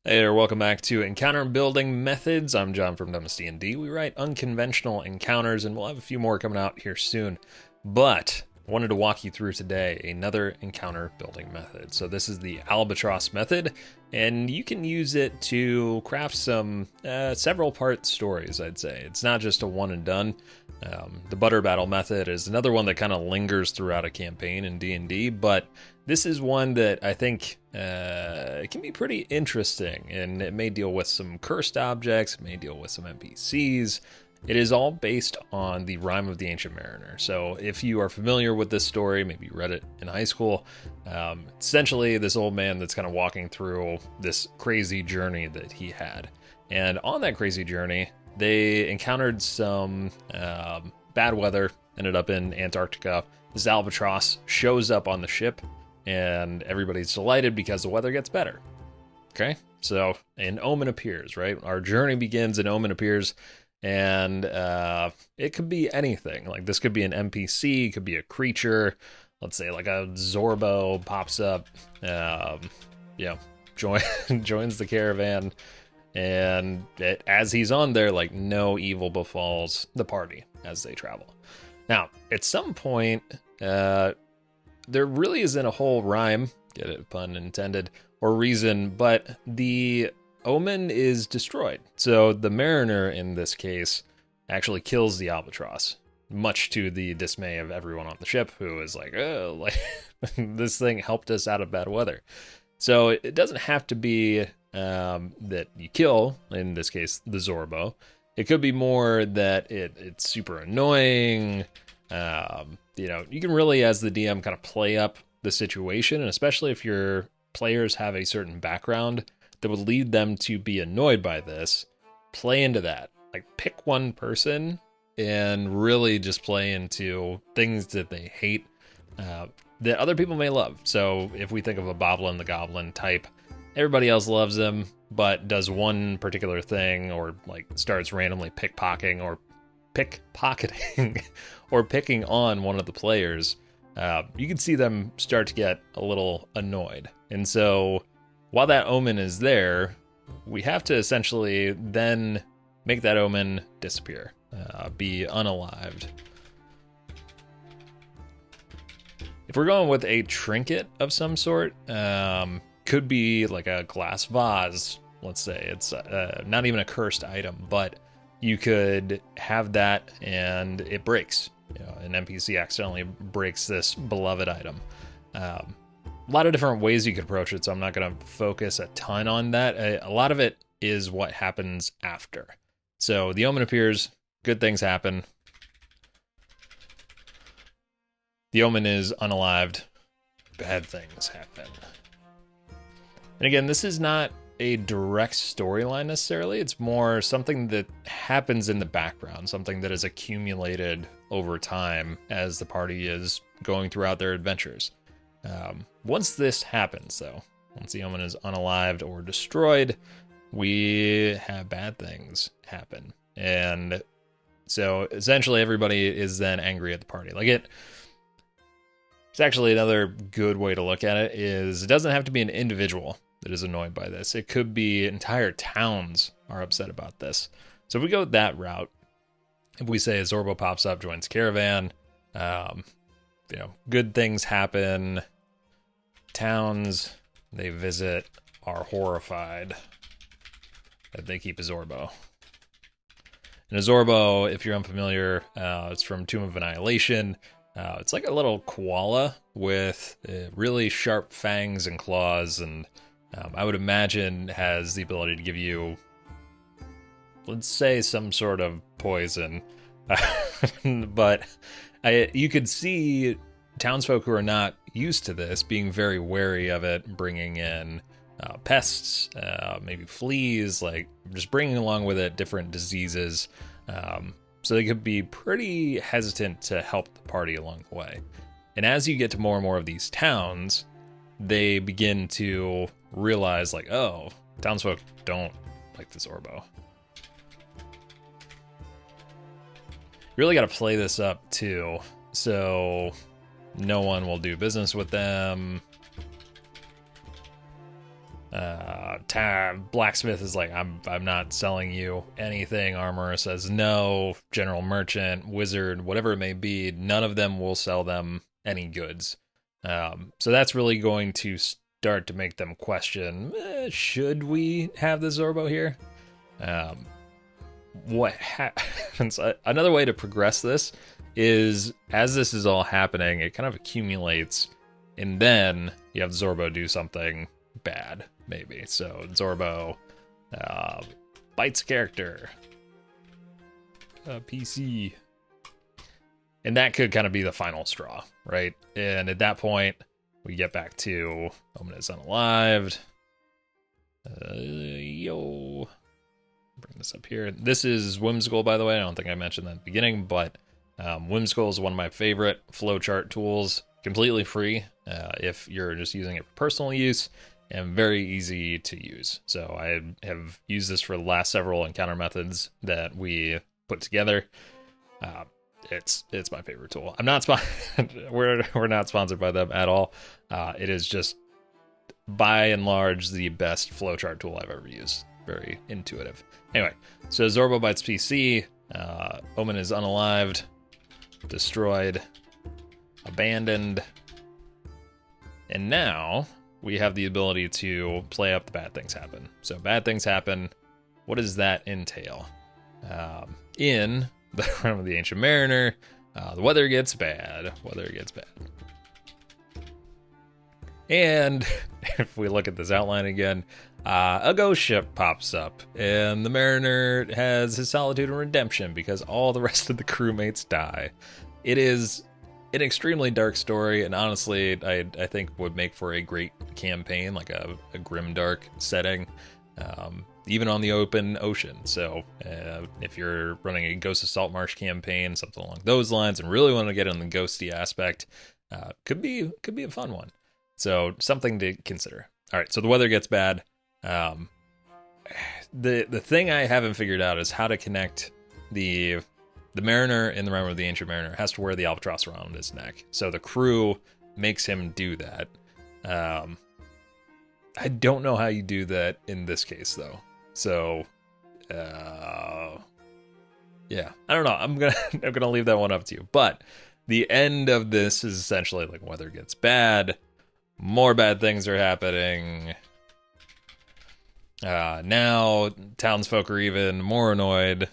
Hey there, welcome back to Encounter Building Methods. I'm John from DnD. We write unconventional encounters, and we'll have a few more coming out here soon. But I wanted to walk you through today another encounter building method. So this is the Albatross Method, and you can use it to craft some several part stories, I'd say. It's not just a one and done. The Butter Battle Method is another one that kind of lingers throughout a campaign in D&D, but this is one that I think it can be pretty interesting, and it may deal with some cursed objects, it may deal with some NPCs. It is all based on the Rime of the Ancient Mariner. So if you are familiar with this story, maybe you read it in high school, essentially this old man that's kind of walking through this crazy journey that he had. And on that crazy journey, they encountered some bad weather, ended up in Antarctica. This albatross shows up on the ship, and everybody's delighted because the weather gets better. Okay, so an omen appears, right? Our journey begins, an omen appears, and it could be anything. Like this could be an NPC, could be a creature. Let's say like a Zorbo pops up, joins the caravan, and as he's on there, like no evil befalls the party as they travel. Now, at some point, there really isn't a whole rhyme, get it, pun intended, or reason, but the omen is destroyed. So the mariner in this case actually kills the albatross, much to the dismay of everyone on the ship, who is like, oh, like this thing helped us out of bad weather. So it doesn't have to be that you kill, in this case, the Zorbo. It could be more that it's super annoying. You can really, as the DM, kind of play up the situation, and especially if your players have a certain background that would lead them to be annoyed by this, play into that. Like, pick one person and really just play into things that they hate that other people may love. So if we think of a Boblin the Goblin type, everybody else loves him, but does one particular thing, or like starts randomly pickpocketing or picking on one of the players, you can see them start to get a little annoyed. And so while that omen is there, we have to essentially then make that omen disappear, be unalived. If we're going with a trinket of some sort, could be like a glass vase, let's say. It's not even a cursed item, but you could have that and it breaks. An NPC accidentally breaks this beloved item. A lot of different ways you could approach it, so I'm not going to focus a ton on that. A lot of it is what happens after. So the omen appears, good things happen. The omen is unalived, bad things happen. And again, this is not a direct storyline necessarily. It's more something that happens in the background, something that is accumulated over time as the party is going throughout their adventures. Once this happens, though, once the omen is unalived or destroyed, we have bad things happen. And so essentially everybody is then angry at the party. It's actually another good way to look at it is it doesn't have to be an individual that is annoyed by this. It could be entire towns are upset about this. So if we go that route, if we say a Zorbo pops up, joins caravan, good things happen. Towns they visit are horrified that they keep a Zorbo. And a Zorbo, if you're unfamiliar, it's from Tomb of Annihilation. It's like a little koala with really sharp fangs and claws, and I would imagine has the ability to give you, let's say, some sort of poison. But you could see townsfolk who are not used to this being very wary of it, bringing in pests, maybe fleas, like just bringing along with it different diseases. So they could be pretty hesitant to help the party along the way. And as you get to more and more of these towns, they begin to realize, like, oh, townsfolk don't like this Zorbo. You really got to play this up, too, so no one will do business with them. Blacksmith is like, I'm not selling you anything. Armorer says no. General Merchant, Wizard, whatever it may be, none of them will sell them any goods. So that's really going to start to make them question, should we have the Zorbo here? What happens? Another way to progress this is, as this is all happening, it kind of accumulates, and then you have Zorbo do something bad, maybe. So Zorbo bites a character, PC, and that could kind of be the final straw, right? And at that point, we get back to omen is unalived. Yo, bring this up here. This is Whimsical, by the way. I don't think I mentioned that at the beginning, but Whimsical is one of my favorite flowchart tools. Completely free if you're just using it for personal use, and very easy to use. So I have used this for the last several encounter methods that we put together. It's my favorite tool. I'm not we're not sponsored by them at all. It is just by and large the best flowchart tool I've ever used. Very intuitive. Anyway, so Zorbo bites PC. Omen is unalived, destroyed, abandoned, and now we have the ability to play up the bad things happen. So bad things happen. What does that entail? In the Realm of the Ancient Mariner, the weather gets bad. And if we look at this outline again, a ghost ship pops up, and the Mariner has his solitude and redemption because all the rest of the crewmates die. It is an extremely dark story, and honestly, I think would make for a great campaign, like a grimdark setting, even on the open ocean. So if you're running a Ghost of Saltmarsh campaign, something along those lines, and really want to get on the ghosty aspect, could be a fun one. So something to consider. All right, so the weather gets bad. The thing I haven't figured out is how to connect the Mariner in the Realm of the Ancient Mariner has to wear the albatross around his neck. So the crew makes him do that. I don't know how you do that in this case, though. So, yeah, I don't know. I'm gonna leave that one up to you. But the end of this is essentially like weather gets bad, more bad things are happening. Now townsfolk are even more annoyed.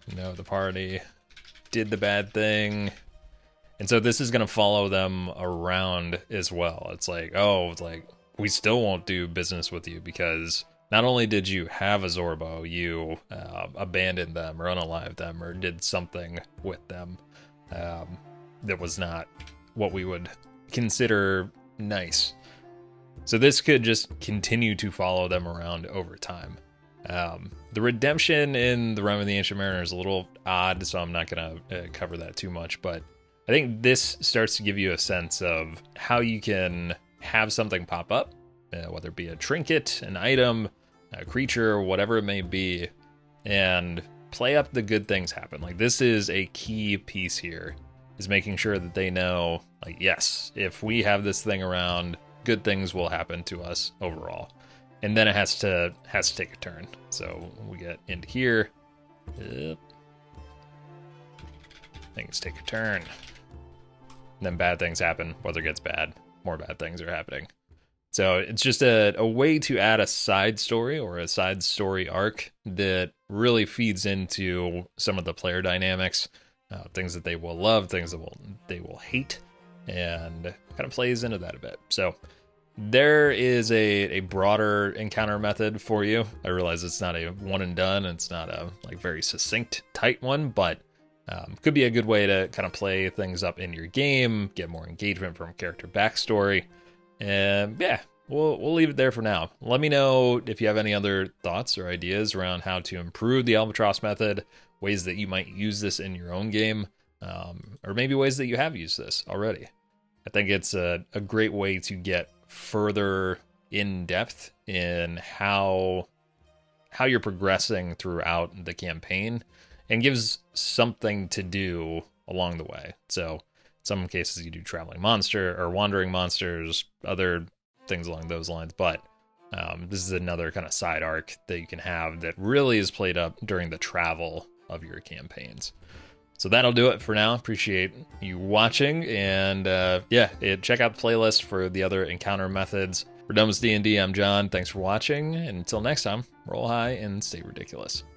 The party did the bad thing. And so this is going to follow them around as well. It's like, we still won't do business with you because not only did you have a Zorbo, you abandoned them or unalived them or did something with them that was not what we would consider nice. So this could just continue to follow them around over time. The redemption in the Realm of the Ancient Mariner is a little odd, so I'm not going to cover that too much, but I think this starts to give you a sense of how you can have something pop up, whether it be a trinket, an item, a creature, whatever it may be, and play up the good things happen. Like, this is a key piece here, is making sure that they know, like, yes, if we have this thing around, good things will happen to us overall. And then it has to take a turn. So we get into here. Yep. Things take a turn. And then bad things happen. Weather gets bad. More bad things are happening. So it's just a way to add a side story or a side story arc that really feeds into some of the player dynamics, things that they will love, things that they will hate, and kind of plays into that a bit. So there is a broader encounter method for you. I realize it's not a one and done. It's not a very succinct, tight one, but could be a good way to kind of play things up in your game, get more engagement from character backstory. And yeah, we'll leave it there for now. Let me know if you have any other thoughts or ideas around how to improve the Albatross method, ways that you might use this in your own game, or maybe ways that you have used this already. I think it's a great way to get further in depth in how you're progressing throughout the campaign, and gives something to do along the way. So in some cases you do traveling monster or wandering monsters, other things along those lines. But this is another kind of side arc that you can have that really is played up during the travel of your campaigns. So that'll do it for now. Appreciate you watching, and check out the playlist for the other encounter methods. For Dumbest D&D, I'm John. Thanks for watching, and until next time, roll high and stay ridiculous.